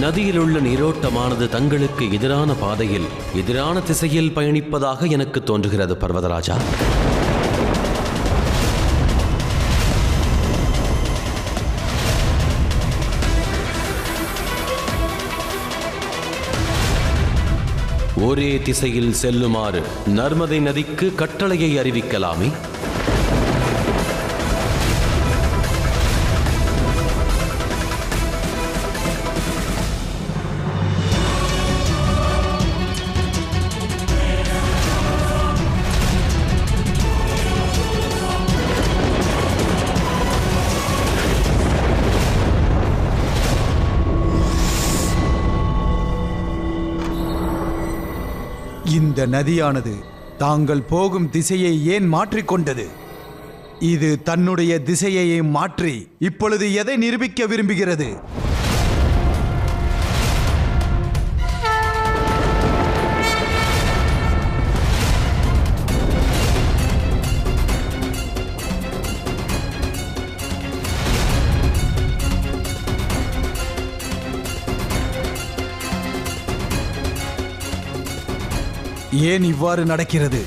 நதியில் உள்ள நீரோட்டமானது தங்களுக்கு எதிரான பாதையில் எதிரான திசையில் பயணிப்பதாக எனக்கு தோன்றுகிறது பர்வதராஜா. ஒரே திசையில் செல்லுமாறு நர்மதை நதிக்கு கட்டளையை அறிவிக்கலாமே. இந்த நதியானது தாங்கள் போகும் திசையை ஏன் மாற்றிக்கொண்டது? இது தன்னுடைய திசையை மாற்றி இப்பொழுது எதை நிரூபிக்க விரும்புகிறது? ஏன் இவ்வாறு நடக்கிறது?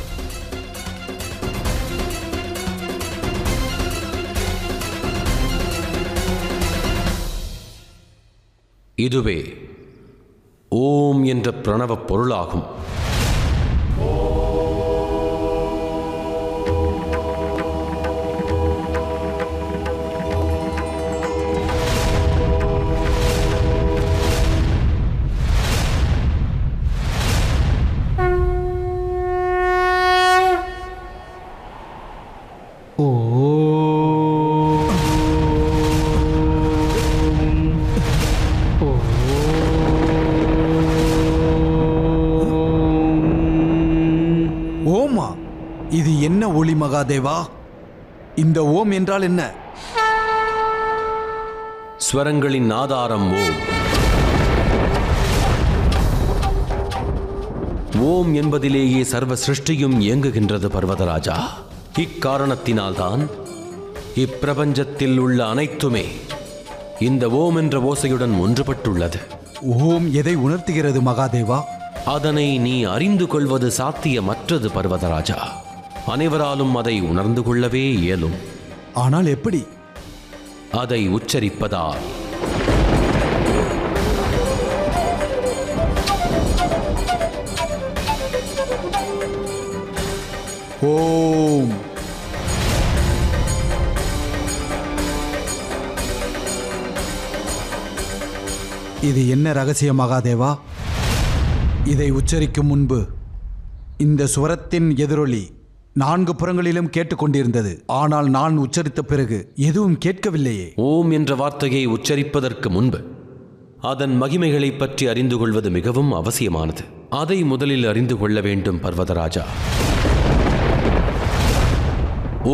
இதுவே ஓம் என்ற பிரணவ பொருளாகும். ஓமா, இது என்ன ஒளி மகாதேவா? இந்த ஓம் என்றால் என்ன? ஸ்வரங்களின் ஆதாரம் ஓம். ஓம் என்பதிலேயே சர்வ சிருஷ்டியும் இயங்குகின்றது பர்வதராஜா. இக்காரணத்தினால்தான் இப்பிரபஞ்சத்தில் உள்ள அனைத்துமே இந்த ஓம் என்ற ஓசையுடன் ஒன்றுபட்டுள்ளது. ஓம் எதை உணர்த்துகிறது மகாதேவா? அதனை நீ அறிந்து கொள்வது சாத்தியமற்றது பர்வதராஜா. அனைவராலும் அதை உணர்ந்து கொள்ளவே இயலும். ஆனால் எப்படி? அதை உச்சரிப்பதால். ஓம். இது என்ன ரகசியம் மகாதேவா? இதை உச்சரிக்கும் முன்பு இந்த சுவரத்தின் எதிரொலி 4 புறங்களிலும் கேட்டுக்கொண்டிருந்தது. ஆனால் நான் உச்சரித்த பிறகு எதுவும் கேட்கவில்லையே. ஓம் என்ற வார்த்தையை உச்சரிப்பதற்கு முன்பு அதன் மகிமைகளை பற்றி அறிந்து கொள்வது மிகவும் அவசியமானது. அதை முதலில் அறிந்து கொள்ள வேண்டும் பர்வதராஜா.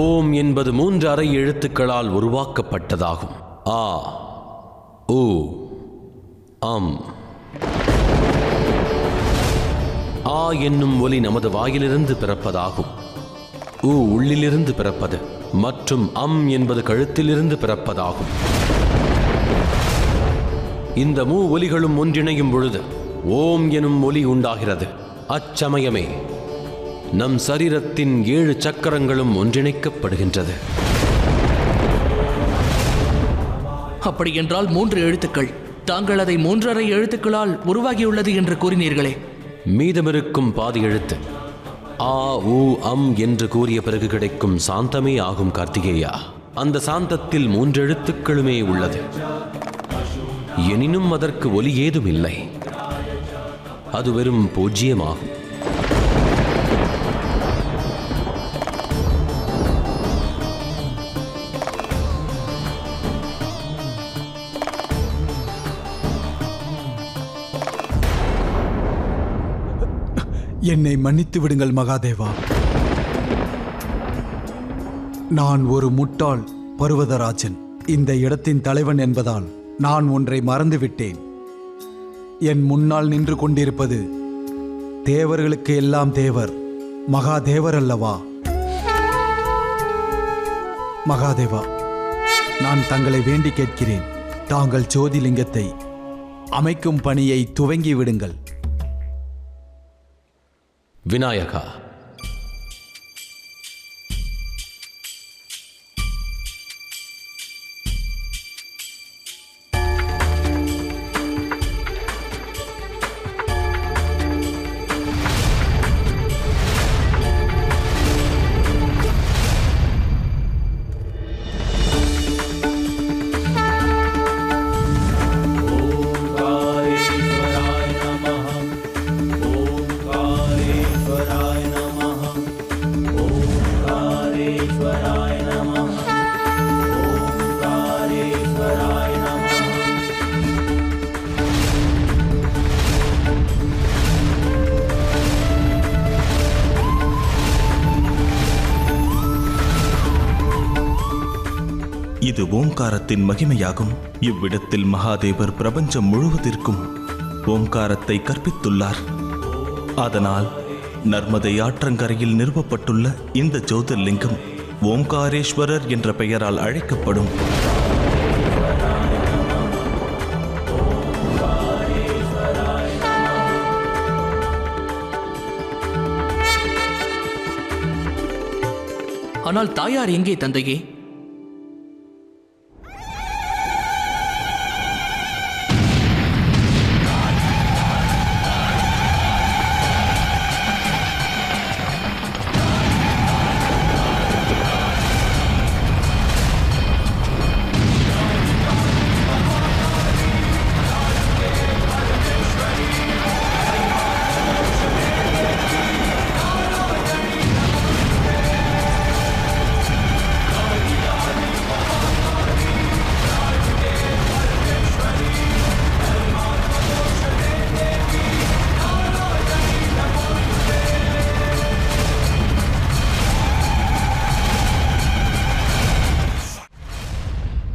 ஓம் என்பது 3 அரை எழுத்துக்களால் உருவாக்கப்பட்டதாகும். ஆ, ஓ, அம். ஆ என்னும் ஒலி நமது வாயிலிருந்து பிறப்பதாகும். ஊ உள்ளிலிருந்து பிறப்பது மற்றும் அம் என்பது கழுத்திலிருந்து பிறப்பதாகும். இந்த மூ ஒலிகளும் ஒன்றிணையும் பொழுது ஓம் எனும் ஒலி உண்டாகிறது. அச்சமயமே நம் சரீரத்தின் 7 சக்கரங்களும் ஒன்றிணைக்கப்படுகின்றது. அப்படியென்றால் 3 எழுத்துக்கள். தாங்கள் அதை 3 எழுத்துக்களால் உருவாகியுள்ளது என்று கூறினீர்களே. மீதமிருக்கும் பாதி எழுத்து ஆ, ஊ, அம் என்று கூறிய பிறகு கிடைக்கும் சாந்தமே ஆகும் கார்த்திகேயா. அந்த சாந்தத்தில் 3 எழுத்துக்களுமே உள்ளது. எனினும் அதற்கு ஒலி ஏதும் இல்லை. அது வெறும் பூஜ்ஜியமாகும். என்னை மன்னித்து விடுங்கள் மகாதேவா. நான் ஒரு முட்டாள் பர்வதராஜன். இந்த இடத்தின் தலைவன் என்பதால் நான் ஒன்றை மறந்துவிட்டேன். என் முன்னால் நின்று கொண்டிருப்பது தேவர்களுக்கு எல்லாம் தேவர் மகாதேவர் அல்லவா? மகாதேவா, நான் தங்களை வேண்டி கேட்கிறேன். தாங்கள் ஜோதிலிங்கத்தை அமைக்கும் பணியை துவங்கி விடுங்கள். விநாயகா, இது ஓம்காரத்தின் மகிமையாகும். இவ்விடத்தில் மகாதேவர் பிரபஞ்சம் முழுவதற்கும் ஓம்காரத்தை கற்பித்துள்ளார். அதனால் நர்மதை ஆற்றங்கரையில் நிறுவப்பட்டுள்ள இந்த ஜோதிர்லிங்கம் ஓம்காரேஸ்வரர் என்ற பெயரால் அழைக்கப்படும். ஆனால் தாயார் எங்கே தந்தையே?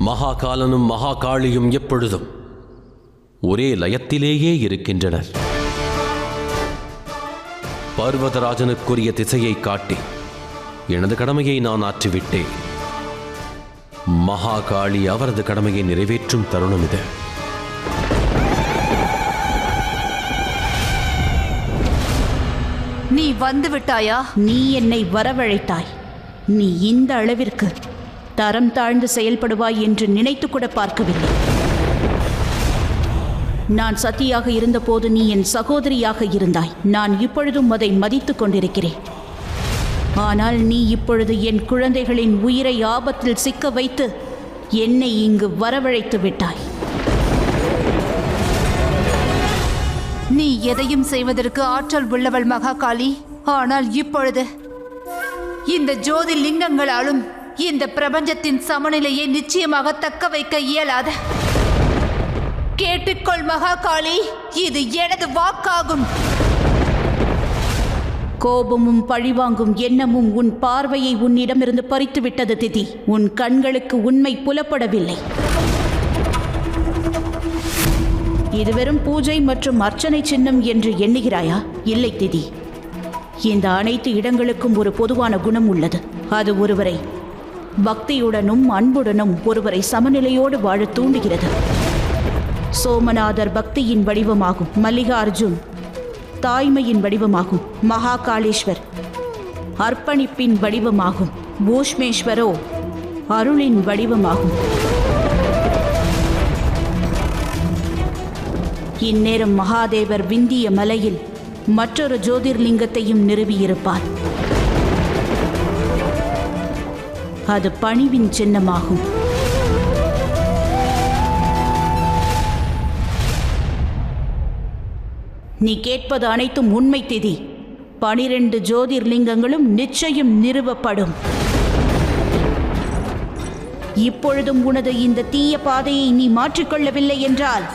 மகாகாலனும் மகாகாளியும் எப்பொழுதும் ஒரே லயத்திலேயே இருக்கின்றனர். பர்வதராஜனுக்குரிய திசையை காட்டி எனது கடமையை நான் ஆற்றிவிட்டேன். மகாகாளி அவரது கடமையை நிறைவேற்றும் தருணம் இது. நீ வந்து விட்டாயா? நீ என்னை வரவழைத்தாய். நீ இந்த அளவிற்கு தரம் தாழ்ந்து செயல்படுவாய் என்று நினைத்து கூட பார்க்கவில்லை. நான் சத்தியாக இருந்தபோது நீ என் சகோதரியாக இருந்தாய். நான் இப்பொழுதும் அதை மதித்துக் கொண்டிருக்கிறேன். ஆனால் நீ இப்பொழுது என் குழந்தைகளின் உயிரை ஆபத்தில் சிக்க வைத்து என்னை இங்கு வரவழைத்து விட்டாய். நீ எதையும் செய்வதற்கு ஆற்றல் உள்ளவள் மகாகாளி. ஆனால் இப்பொழுது இந்த ஜோதி லிங்கங்களாலும் இந்த பிரபஞ்சத்தின் சமநிலையை நிச்சயமாக தக்க வைக்க இயலாத. கேட்டுக்கொள் மகாகாளி, இது எனது வாக்காகும். கோபமும் பழிவாங்கும் எண்ணமும் உன் பார்வையை உன்னிடமிருந்து பறித்து விட்டது திதி. உன் கண்களுக்கு உண்மை புலப்படவில்லை. இது வெறும் பூஜை மற்றும் அர்ச்சனை சின்னம் என்று எண்ணுகிறாயா? இல்லை திதி. இந்த அனைத்து இடங்களுக்கும் ஒரு பொதுவான குணம் உள்ளது. அது ஒருவரை பக்தியுடனும் அன்புடனும் ஒருவரை சமநிலையோடு வாழ தூண்டுகிறது. சோமநாதர் பக்தியின் வடிவமாகும். மல்லிகார்ஜுன் தாய்மையின் வடிவமாகும். மகாகாளேஸ்வர் அர்ப்பணிப்பின் வடிவமாகும். பூஷ்மேஸ்வரோ அருளின் வடிவமாகும். இந்நேரம் மகாதேவர் விந்திய மலையில் மற்றொரு ஜோதிர்லிங்கத்தையும் நிறுவியிருப்பார். அது பணிவின் சின்னமாகும். நீ கேட்பது அனைத்தும் உண்மை திதி. 12 ஜோதிர்லிங்கங்களும் நிச்சயம் நிறுவப்படும். இப்பொழுதும் உனது இந்த தீய பாதையை நீ மாற்றிக்கொள்ளவில்லை என்றால்